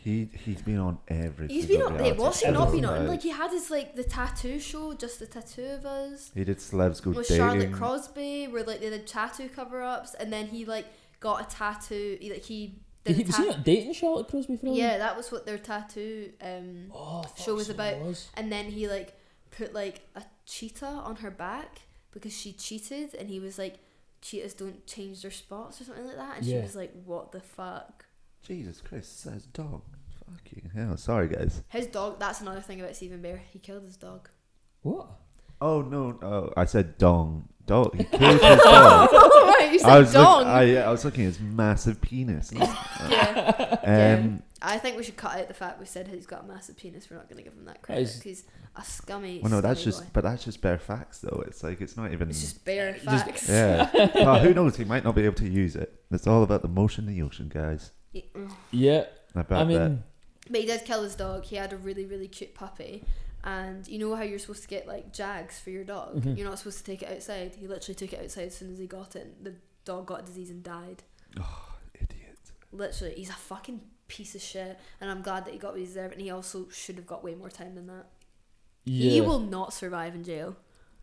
He's been on every. He's been on. What's he not been on? Everything. Like he had his like the tattoo show, just the tattoo of us. He did Celebs Go With Dating. Charlotte Crosby, where like they did tattoo cover-ups, and then he like got a tattoo. He did a Was he not dating Charlotte Crosby for a while? Yeah, that was what their tattoo show was about. Was. And then he like put like a cheetah on her back because she cheated, and he was like, cheetahs don't change their spots or something like that, and she was like, what the fuck? Jesus Christ, says dog. Fucking hell. Sorry, guys. His dog. That's another thing about Stephen Bear. He killed his dog. What? Oh no! Oh, I said dong. Dog. He killed his dog. Oh right, you said dong. I was looking at his massive penis. Yeah. I think we should cut out the fact we said he's got a massive penis. We're not going to give him that credit because he's a scummy. Well, no, that's scummy just. boy. But that's just bare facts, though. It's like it's not even. It's just bare facts. Yeah. Well, who knows? He might not be able to use it. It's all about the motion in the ocean, guys. Yeah. I mean, but he did kill his dog. He had a really, really cute puppy. And you know how you're supposed to get like Jags for your dog? Mm-hmm. You're not supposed to take it outside. He literally took it outside as soon as he got it. The dog got a disease and died. Oh, idiot. Literally, he's a fucking piece of shit. And I'm glad that he got what he deserved. And he also should have got way more time than that. yeah. He will not survive in jail.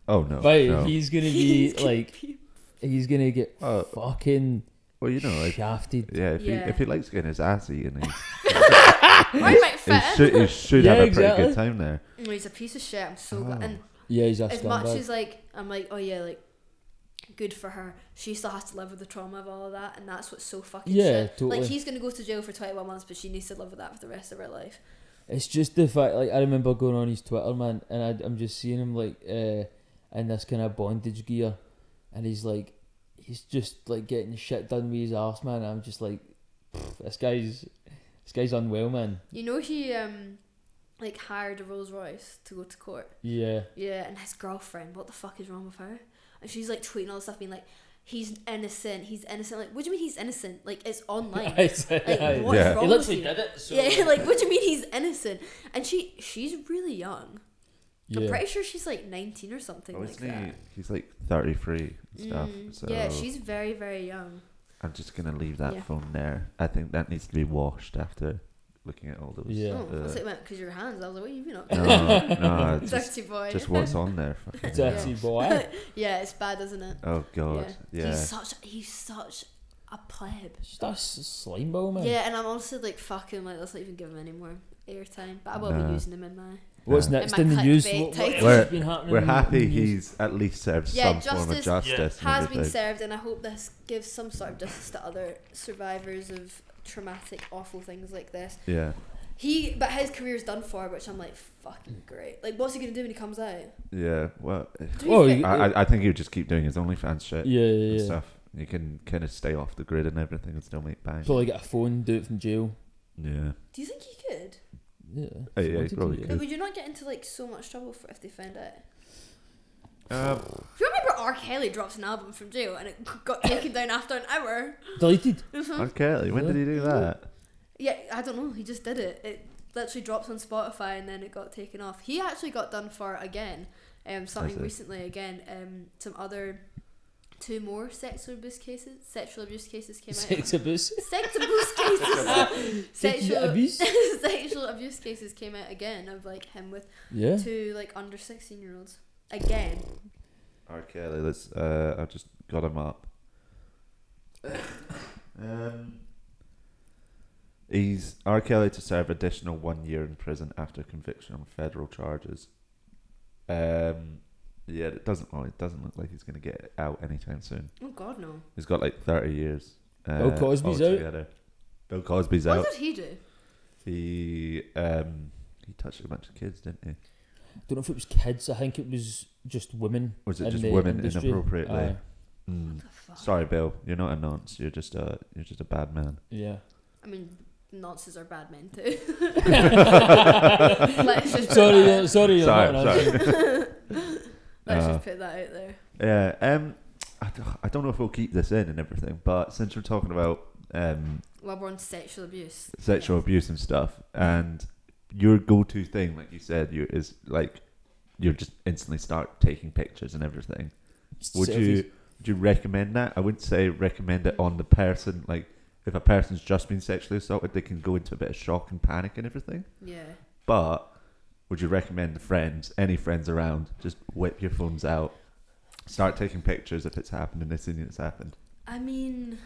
Oh no. But no. he's gonna be like, he's gonna get Oh. fucking Well, you know, like, shafted. yeah. Yeah. If he likes getting his ass eaten, I might fit in. he should Yeah, have a pretty exactly. good time there. No, he's a piece of shit. I'm so glad. And Yeah, he's a as much scumbag. as like I'm like, oh yeah, like good for her, she still has to live with the trauma of all of that, and that's what's so fucking Yeah, shit. totally. Like he's gonna go to jail for 21 months, but she needs to live with that for the rest of her life. It's just the fact, like, I remember going on his Twitter, man, and I'm just seeing him, like, in this kind of bondage gear, and he's just, like, getting shit done with his arse, man, and I'm just like, this guy's unwell, man. You know he like hired a Rolls Royce to go to court. Yeah. Yeah, and his girlfriend, what the fuck is wrong with her? And she's like tweeting all this stuff, being like, he's innocent. Like, what do you mean he's innocent? Like, it's online. Like, what's Yeah. wrong He with literally you? did it. So Yeah, like, what do you mean he's innocent? And she's really young. I'm yeah. pretty sure she's like 19 or something like that. He's like 33 and stuff. So Yeah, she's very, very young. I'm just gonna leave that Yeah. phone there. I think that needs to be washed after looking at all those. Yeah. Oh, I thought it meant because your hands. I was like, what have you been up to? No, it's Dirty boy. just what's on there. Fucking hell. Dirty boy. Yeah, it's bad, isn't it? Oh god, yeah. He's such a pleb. Just a slime ball, man. Yeah, and I'm honestly like, fucking, like, let's not even give him any more airtime. But I will be No. using him in my. What's Yeah. next In in my the news? clickbait What title. has been happening We're in the happy news? he's at least served Yeah, some form of justice justice. and has been everything. served, and I hope this gives some sort of justice to other survivors of traumatic, awful things like this. Yeah, But his career's done for, which I'm like, fucking great. Like, what's he gonna do when he comes out? yeah. Well, Do you Oh, think- I think he'll just keep doing his OnlyFans shit Yeah, and yeah. stuff. You can kind of stay off the grid and everything and still make bang. Probably get a phone, do it from jail. Yeah. do you think he could? Yeah. Yeah, if he wanted to, probably yeah. could. Would you not get into like so much trouble if they found out? Um, Do you remember R. Kelly drops an album from jail and it got taken down after an hour? Deleted. Kelly, when did he do that? Yeah, I don't know. He just did it. It literally drops on Spotify and then it got taken off. He actually got done for again. Something it? recently again. Some other 2 more sexual abuse cases came out. Sex abuse. Sex abuse cases. Sexual abuse? Sexual abuse cases came out again of like him with Yeah. 2 like under 16-year-olds again. R. Kelly, let's. I just got him up. He's R. Kelly to serve additional 1 year in prison after conviction on federal charges. Yeah, it doesn't look like he's going to get out anytime soon. Oh God, no. He's got like 30 years. Bill Cosby's out. altogether. Bill Cosby's What out. did he do? He touched a bunch of kids, didn't he? Don't know if it was kids. I think it was just women. Was it in just the women industry. inappropriately? Aye. Mm. The fuck? Sorry, Bill. You're not a nonce. You're just a bad man. Yeah. I mean, nonces are bad men too. Let's just Sorry. Sorry. Let's just put that out there. Yeah. I don't know if we'll keep this in and everything, but since we're talking about Well, we're on sexual abuse. sexual abuse and stuff, and your go-to thing, like you said, you're just instantly start taking pictures and everything. Would selfies. you recommend that? I wouldn't say recommend it on the person. Like, if a person's just been sexually assaulted, they can go into a bit of shock and panic and everything. Yeah. But would you recommend the friends, any friends around, just whip your phones out, start taking pictures if it's happened and they see it's happened? I mean,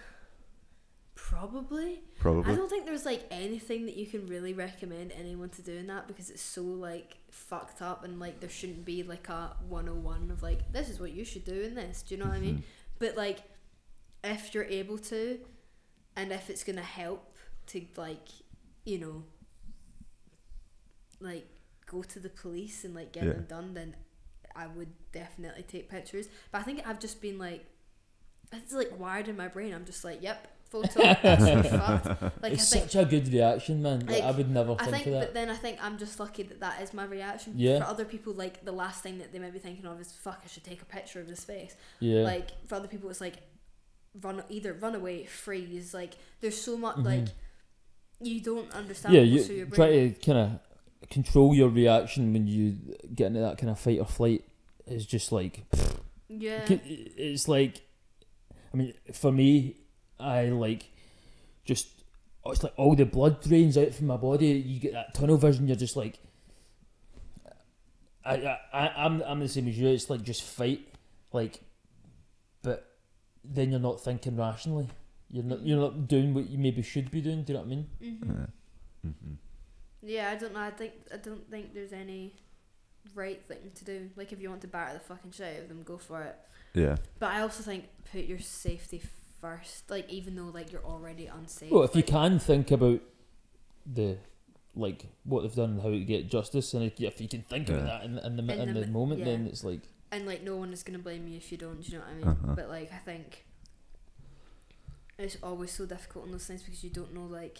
probably. Probably. I don't think there's like anything that you can really recommend anyone to do in that, because it's so like fucked up, and like there shouldn't be like a 101 of like, this is what you should do in this. Do you know what I mean? But like, if you're able to, and if it's gonna help to like, you know, like go to the police and like get them done, then I would definitely take pictures. But I think I've just been like, it's like wired in my brain. I'm just like, yep, photo, that's fucked. Like, It's I think, such a good reaction, man. Like, I would never think of that. but then I think I'm just lucky that is my reaction. Yeah. For other people, like the last thing that they might be thinking of is, fuck, I should take a picture of his face. Yeah. Like for other people, it's like run away, freeze. Like there's so much like you don't understand. Yeah, what's through you your brain. try to kind of control your reaction when you get into that kind of fight or flight. Is just like, Yeah. it's like, I mean, for me, I like just, it's like all the blood drains out from my body. You get that tunnel vision. You're just like, I'm the same as you. It's like just fight, like, but then you're not thinking rationally. You're not doing what you maybe should be doing. Do you know what I mean? Yeah, I don't know. I don't think there's any right thing to do. Like, if you want to batter the fucking shit out of them, go for it. Yeah. But I also think put your safety first. Like, even though like you're already unsafe. Well, if you like, can think about the like what they've done and how to get justice, and if you can think about that in the moment, yeah. then it's like, and like no one is gonna blame you if you don't. Do you know what I mean? But like, I think it's always so difficult in those things because you don't know like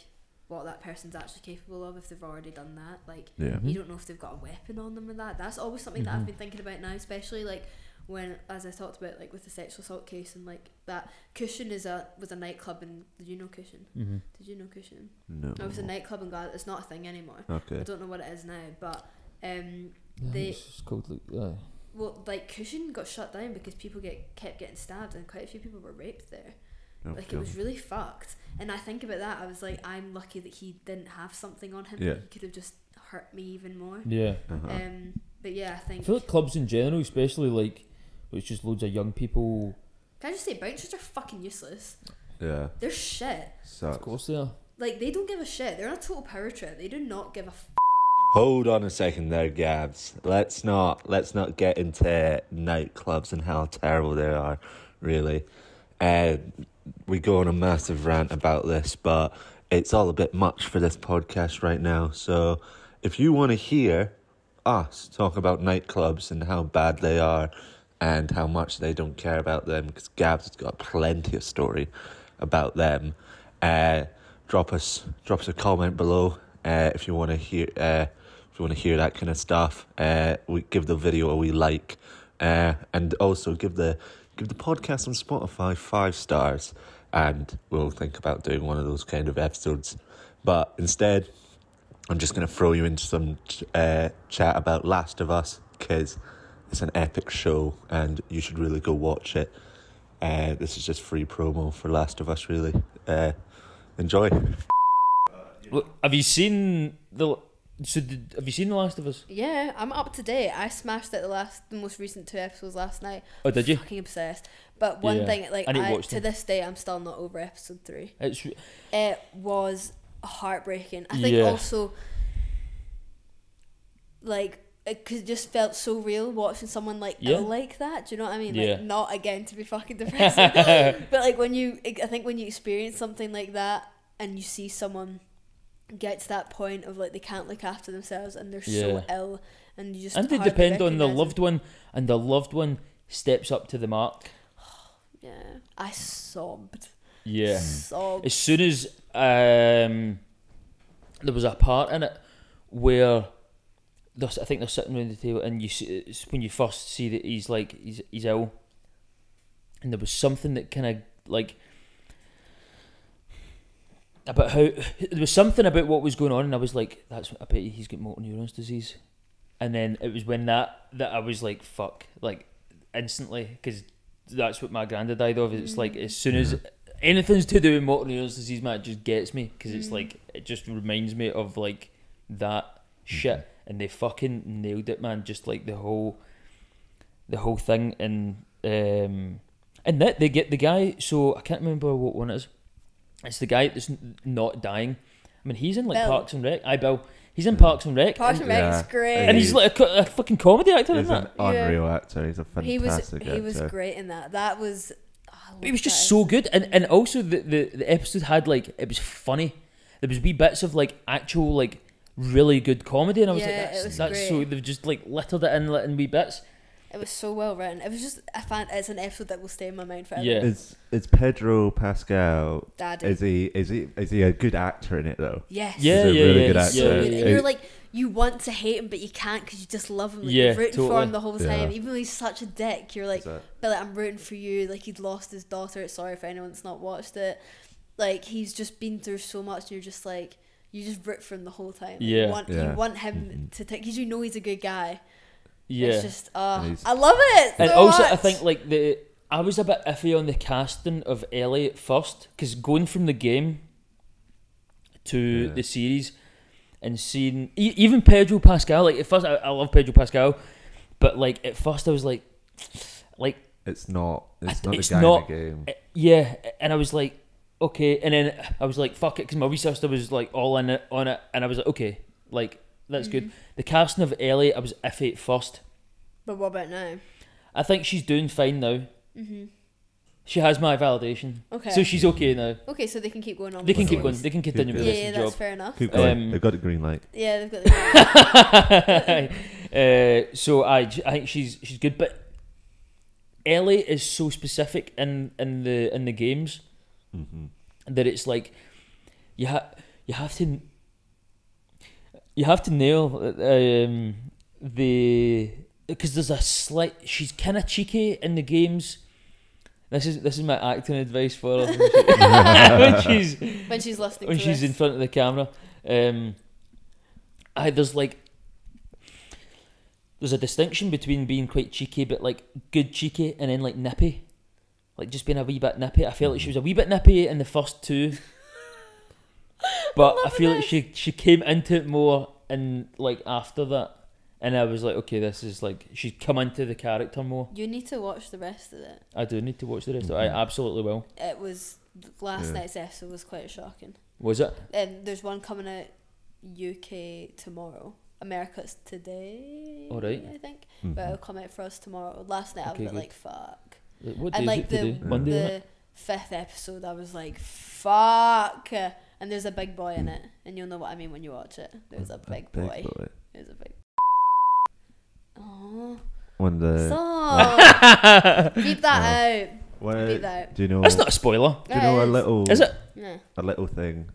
what that person's actually capable of if they've already done that. Like, you don't know if they've got a weapon on them and that. That's always something that I've been thinking about now, especially like when, as I talked about, like with the sexual assault case, and like that Cushion was a nightclub, and did you know Cushion? Did you know Cushion? No. It was a nightclub in Glasgow. It's not a thing anymore. Okay. I don't know what it is now, but it's called like, well, like Cushion got shut down because people kept getting stabbed, and quite a few people were raped there. Like, it was really fucked. And I think about that, I was like, I'm lucky that he didn't have something on him. Yeah. He could have just hurt me even more. yeah. But yeah, I think... I feel like clubs in general, especially like, it's just loads of young people. Can I just say, bouncers are fucking useless. Yeah. They're shit. Sucks. Of course they are. Like, they don't give a shit. They're on a total power trip. They do not give a Hold on a second there, Gabs. Let's not get into nightclubs and how terrible they are, really. We go on a massive rant about this, but it's all a bit much for this podcast right now. So if you want to hear us talk about nightclubs and how bad they are and how much they don't care about them, because Gabs has got plenty of story about them, drop us a comment below if you want to hear that kind of stuff. We give the video a wee like, and also give the podcast on Spotify 5 stars, and we'll think about doing one of those kind of episodes. But instead, I'm just going to throw you into some chat about Last of Us, because it's an epic show and you should really go watch it. This is just free promo for Last of Us, really. Enjoy. Have you seen the Last of Us? Yeah, I'm up to date. I smashed out the most recent 2 episodes last night. Oh, did you? Fucking obsessed. But one thing, like, I need to watch to them. this day, I'm still not over episode 3. It's It was heartbreaking. I think also, like, it just felt so real watching someone like ill like that. Do you know what I mean? Like, not again to be fucking depressing, but like I think when you experience something like that and you see someone get to that point of like they can't look after themselves and they're so ill, and you just and they depend on the loved one, and the loved one steps up to the mark. Yeah, I sobbed. Yeah, sobbed. as soon as there was a part in it where I think they're sitting around the table, and you see, it's when you first see that he's ill, and there was something that kind of like about how there was something about what was going on, and I was like, I bet he's got motor neurons disease. And then it was when that I was like, fuck, like instantly, because that's what my granddad died of. It's like as soon as anything's to do with motor neurons disease, man, it just gets me because it's like it just reminds me of like that shit, and they fucking nailed it, man. Just like the whole thing, and that they get the guy. So I can't remember what one it is. It's the guy that's not dying. I mean, he's in like Bill. Parks and Rec. Bill. He's in Parks and Rec. Parks and Rec is great. And he's like a fucking comedy actor, He's isn't an it? unreal actor. He's a He was fantastic actor. he was great in that. That was. It was just so good, and also the episode had like, it was funny. There was wee bits of like actual like really good comedy, and I was Yeah, like, it was that's great. so they've just like littered it in wee bits. It was so well written. It was just it's an episode that will stay in my mind forever. Yeah. Is Pedro Pascal? Daddy. Is he a good actor in it though? Yes. Yeah, He's a yeah, really yeah, good yeah, actor. So yeah, good. yeah. And you're like, you want to hate him, but you can't because you just love him. Like, Yeah, you're rooting for totally. him the whole time. Yeah. Even though he's such a dick, you're like, Is that- but like, I'm rooting for you. Like, he'd lost his daughter. Sorry for anyone that's not watched it. Like, he's just been through so much, and you're just like, you just root for him the whole time. Like, Yeah. You want him to take, because you know he's a good guy. Yeah, It's just, And he's- I love it. and so also I much. think like I was a bit iffy on the casting of Ellie at first, because going from the game to the series and seeing even Pedro Pascal, like at first I love Pedro Pascal, but like at first I was like It's not the it's guy not- in the game. yeah, and I was like, okay, and then I was like, fuck it, because my wee sister was like all in it on it, and I was like, okay, like that's good. The casting of Ellie, I was iffy at first. But what about now? I think she's doing fine now. She has my validation, Okay. so she's okay now. Okay, so they can keep going on. They with can the keep going. series. They can continue with Yeah, this that's job. fair enough. Keep going. They've got the green light. Yeah, they've got the. So I think she's good, but Ellie is so specific in the games that it's like you have to nail the, because there's a slight, she's kind of cheeky in the games. This is my acting advice for her when she's When she's listening when to she's this. in front of the camera. There's like there's a distinction between being quite cheeky but like good cheeky, and then like nippy, like just being a wee bit nippy. I feel like she was a wee bit nippy in the first two, but I feel like she came into it more and like after that, and I was like, okay, this is like she's come into the character more. You need to watch the rest of it. I do need to watch the rest of it. I absolutely will. It was last night's episode was quite shocking. Was it? And there's one coming out UK tomorrow. America's today. All right. I think, but it'll come out for us tomorrow. Last night I was Okay, a bit good. like fuck. What day And is like it today? the Monday, isn't it? fifth episode, I was like fuck. And there's a big boy in it, and you'll know what I mean when you watch it. There's a big boy. There's a big. Oh, When the stop! Beep that out. when, Beep that out. do you know? That's not a spoiler. Do you know It a is. little? Is it? Yeah. A little thing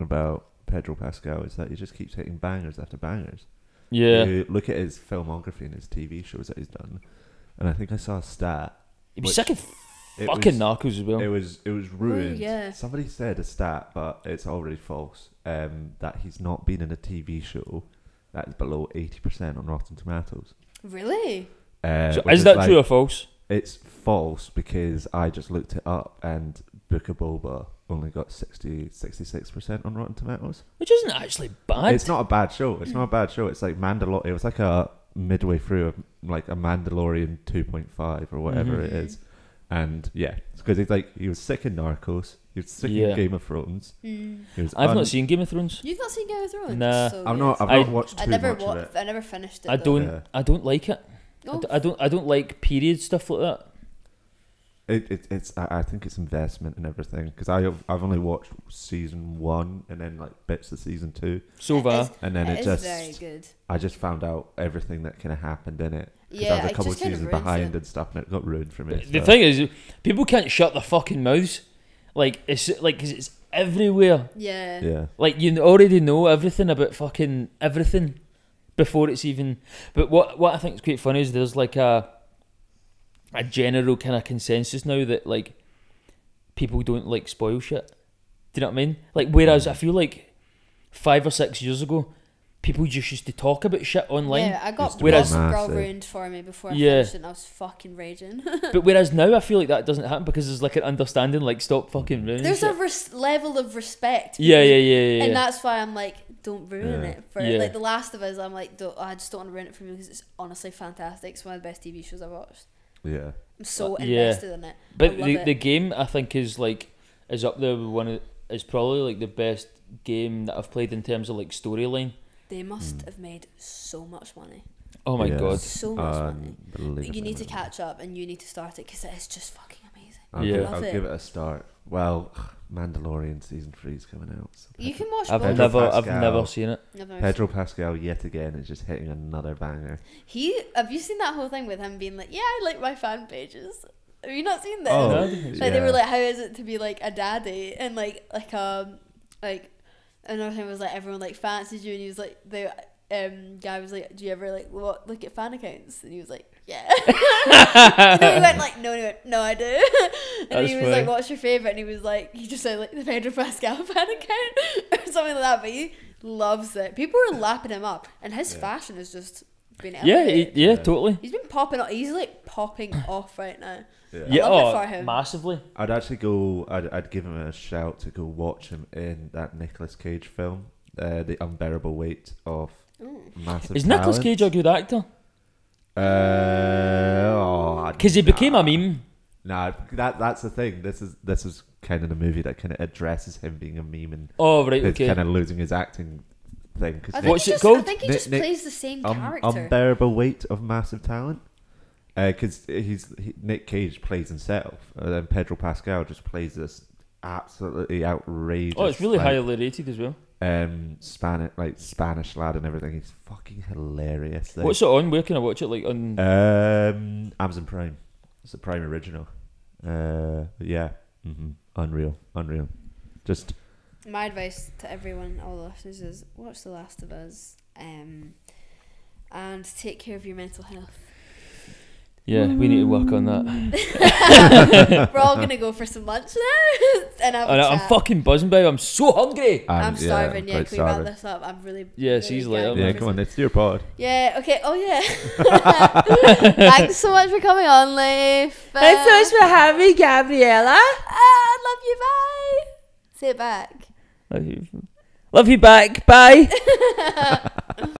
about Pedro Pascal is that he just keeps hitting bangers after bangers. Yeah. You look at his filmography and his TV shows that he's done, and I think I saw a stat. He'd be which- sick of it fucking was- Narcos as well. It was ruined. yeah. Somebody said a stat, but it's already false. That he's not been in a TV show that is below 80% on Rotten Tomatoes. Really? So Which is that like- true or false? It's false because I just looked it up, and Book of Boba only got 66% on Rotten Tomatoes. Which isn't actually bad. It's not a bad show. It's not a bad show. It's like It was like a midway through of like a Mandalorian 2.5 or whatever it is. And yeah, because he was sick in Narcos. He was sick in Game of Thrones. He was I've not seen Game of Thrones. You've not seen Game of Thrones? Nah. So I've good. not I- watched too I never much of it. I never finished it. I though. don't. Yeah. I don't like it. Oh. I don't like period stuff like that. I think it's investment and everything, because I've only watched season 1 and then like bits of season 2, So far. and then It it is just very good. I just found out everything that kind of happened in it. 'Cause Yeah, I was a it couple just kind of seasons ruins behind it. and stuff, and it got ruined for me. The so. thing is, people can't shut their fucking mouths. Like it's like 'cause it's everywhere. Yeah. Yeah. Like you already know everything about fucking everything before it's even. But what I think is quite funny is there's like a general kind of consensus now that like people don't like spoil shit. Do you know what I mean? Like whereas I feel like 5 or 6 years ago, people just used to talk about shit online. Yeah, I got Used to be Gossip Girl massive. ruined for me before I Yeah. finished it, and I was fucking raging. But whereas now I feel like that doesn't happen because there's like an understanding, like stop fucking ruining There's shit. a level of respect. Yeah. And that's why I'm like, don't ruin Yeah. it. For Yeah. like The Last of Us, I'm like, I just don't want to ruin it for me because it's honestly fantastic. It's one of the best TV shows I've watched. Yeah. I'm so Yeah. invested in it. But I love the it. the game I think is up there with is probably like the best game that I've played in terms of like storyline. They must have made so much money. Oh my Yeah. god. So much money. Unbelievable. You need to catch up and you need to start it because it is just fucking amazing. Yeah. I'll give it a start. Well, Mandalorian season 3 is coming out. So You can watch I've both. Pedro never Pascal. seen it. Never Pedro Pascal yet again is just hitting another banger. Have you seen that whole thing with him being like, yeah, I like my fan pages? Have you not seen this? Oh, No, I Like didn't- they were like, how is it to be like a daddy? And like another thing was like everyone like fancies you, and he was like the guy was like, do you ever like look at fan accounts? And he was like, yeah. And then he went like, no, I do. And That's he was funny. like, what's your favourite? And he was like, he just said like the Pedro Pascal fan account or something like that. But he loves it. People are lapping him up, and his fashion has just been elevated. Yeah, totally. He's been popping off. He's like popping off right now. Yeah, love it for him. massively. I'd actually I'd give him a shout to go watch him in that Nicolas Cage film, The Unbearable Weight of Massive Is Nicolas Talent. Cage a good actor? Because he became a meme. Nah, that's the thing. This is kind of the movie that kind of addresses him being a meme and Oh right, his okay. kind of losing his acting thing. I Cause think What's he it just, called? I think he Nick- just Nick- plays the same character. Unbearable Weight of Massive Talent. Because Nick Cage plays himself, and then Pedro Pascal just plays this absolutely outrageous. Oh, it's really like, highly rated as well. Spanish lad and everything. He's fucking hilarious. What's it on? Where can I watch it? Like on? Amazon Prime. It's a Prime original. Yeah. Unreal. Just My advice to everyone, all the listeners, is watch The Last of Us, and take care of your mental health. Yeah, we need to work on that. We're all gonna go for some lunch now and have a I'm chat. fucking buzzing, babe. I'm so hungry. I'm starving. Yeah, quite can we wrap starving. this up? I'm really. Yeah, really she's gagging like, Yeah, for come on, some- it's your pod. Yeah. Okay. Oh yeah. Thanks so much for coming on, Leif. Thanks so much for having me, Gabriella. I love you. Bye. Say it back. Love you back. Bye.